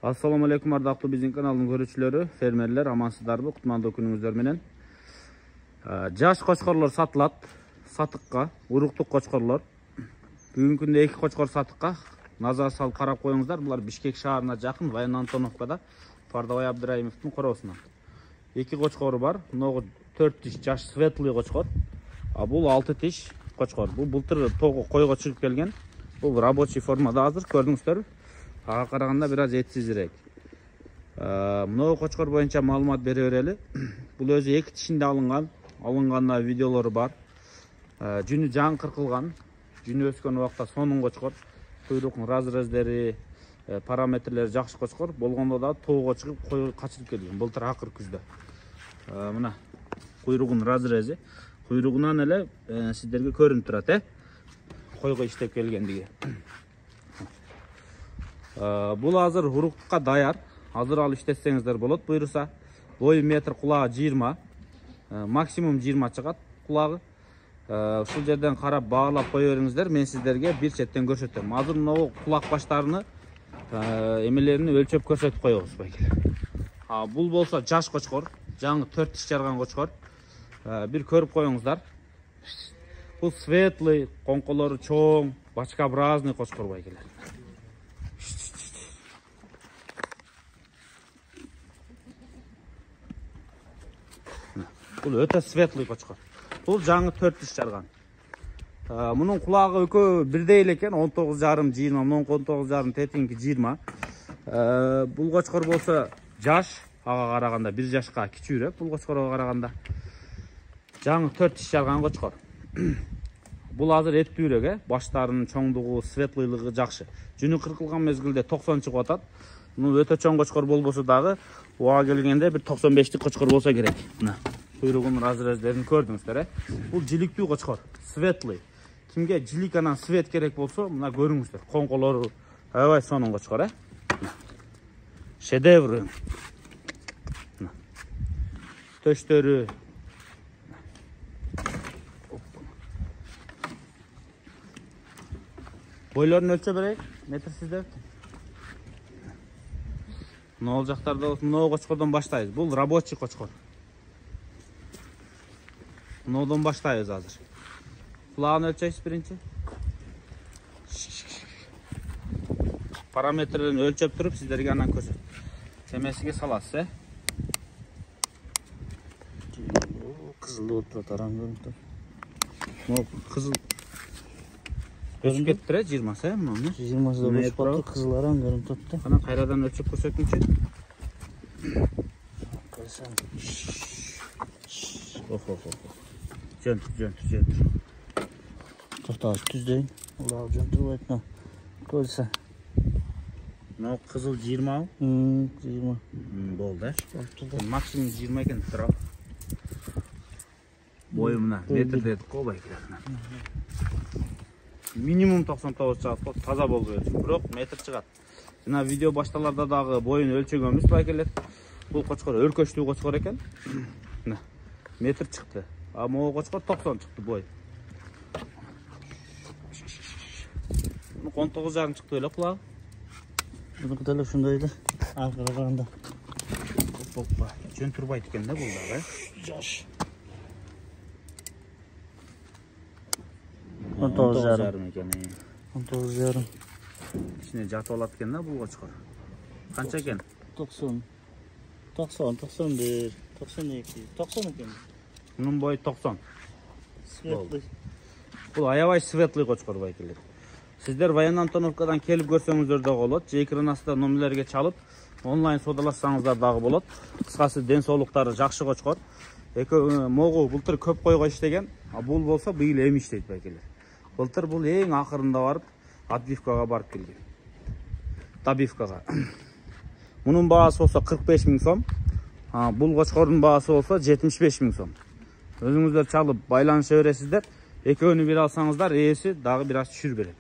Assalamu alaikum ардактуу биздин каналдын көрүүчүлөрү, фермерлер, амансыздарбы? Кутмандуу күнүңүздөр менен. Жаш кочкорлор сатылат, сатыкка, уруктук кочкорлор. Бүгүнкү күндө 2 кочкор сатыкка. Назар салып карап коюңуздар. Булар Бишкек шаарына жакын, Военно-Антоновкада, Пардабай Абдыраимовдун короосунан. 2 кочкору бар. Могу 4 тиш жаш светлый кочкор. А бул 6 тиш кочкор. Бул былтыр койго чыгып келген. Бул рабочий формада азыр, көрдүңүздөр. Ага караганда бир аз этсизирээк. Мына кочкор боюнча маалымат бере берели. Бул өзү 2 тишинде алынган видеолору бар. Жүнү жаңы кыркылган, жүнү өскөн убакта сонун кочкор. Куйруктун разрездери, параметрлери жакшы кочкор. Болгондо да тоого чыгып кой качырып келген. Былтыр акыр күздө. Мына куйругунун разрези, куйругунан эле сиздерге көрүнүп турат, койго иштеп келгендиги. Бул азыр уруктукка даяр. Азыр алып иштетсеңиздер болот буйруса. Бою метр, кулагы 20. Максимум 20 чыгат кулагы. Ушул жерден карап багылап кое бериңиздер. Мен сиздерге бир четтен көрсөтөм. Азыр мына кулак баштарыны эмелерин өлчөп көрсөтүп коебуз байкелер. Бул болсо жаш кочкор, жаңы 4 тиш жарган кочкор. Бир көрүп коюңуздар. Бул светлый, коңколору чоң, бачкообразный кочкор байкелер. Бул өтө светлый кочкор. Бул жаңы 4 тиш жарган. Мунун кулагы экөө бирдей эле экен, 19,5 20, мунун 19,5 тетинки 20. Бул кочкор болсо жаш, ага караганда 1 жашка кичүүрөөк бул кочкорго караганда. Жаңы 4 тиш жарган кочкор. Бул азыр эттүүрөөк, баштарынын чоңдугу, светлыйлыгы жакшы. Жүнү кыркылган мезгилде 90 чыгып атат. Муну өтө чоң кочкор болбосо дагы, уга келгенде бир 95тик кочкор болсо керек. Мына куйругунун разрездерин көрдүңүздөр, Бул жиликтүү кочкор, светлый. Кимге жилик анан свет керек болсо, мына көрүңүздөр. Коңколору аябай сонун кочкор, Шедевр. Төштөрү. Бойлорун өлчө берейик, метр сиздер. Мына жактарда мына кочкордон баштайбыз. Бул рабочий кочкор. Мынодон баштайбыз азыр. Кулагын өлчөйсүз биринчи. Параметрлерин өлчөп туруп, сиздерге анан көрсөт. Темесиге саласыз, Кызыл отурат, арам көрүнүп тур. Могу кызыл өсүп кетиптир, 20, муну. 20 өсүп калды, кызыл арам көрүнүп турат. Анан кайрадан өлчөп көрсөтүңчү. Жөн. Токтогуч түздөйүн. Улап жонтурбайт мына. Көрсө. Мына кызыл 20. 20. Болду, Максимум 20 экен турап. Бою мына метр дедик го байкелер. Минимум 99 чыгат, таза болду өлчөм. Бирок метр чыгат. Жана видео башталарда дагы боюн өлчөгөнбүз байкелер. Бул кочкор өркөчтүү кочкор экен. Мына метр чыкты. Могу кочкор 90 чыкты бой. 19,5 чыкты эле кулагы. Мунуку деле ушундай эле. Аркага караганда. Жөн турбайт экен да бул дагы, Жаш. 19,5 экен. 19,5. İçine жатып алат экен да бул кочкор. Канча экен? 90. 91, 92, 90 экен. Мунун бою 90. Светлый. Бул аябай светлый кочкор байкелер. Сиздер Военно-Антоновкадан келип көрсөңүздөр да болот. Же экран астында номерлерге чалып, онлайн саудалашсаңыздар дагы болот. Кыскасы ден соолуктары жакшы кочкор. Могу былтыр көп койго иштеген, бул болсо быйыл эми иштейт байкелер. Былтыр бул эң акырында барып, отбивкага барып келген. Добивкага. Мунун баасы болсо 45 000 сом. Бул кочкордун баасы болсо 75 000 сом. Өзүңүздөр чалып байланыша бересиздер. Экөөнү бир алсаңыздар, ээси дагы бир аз түшүр берет.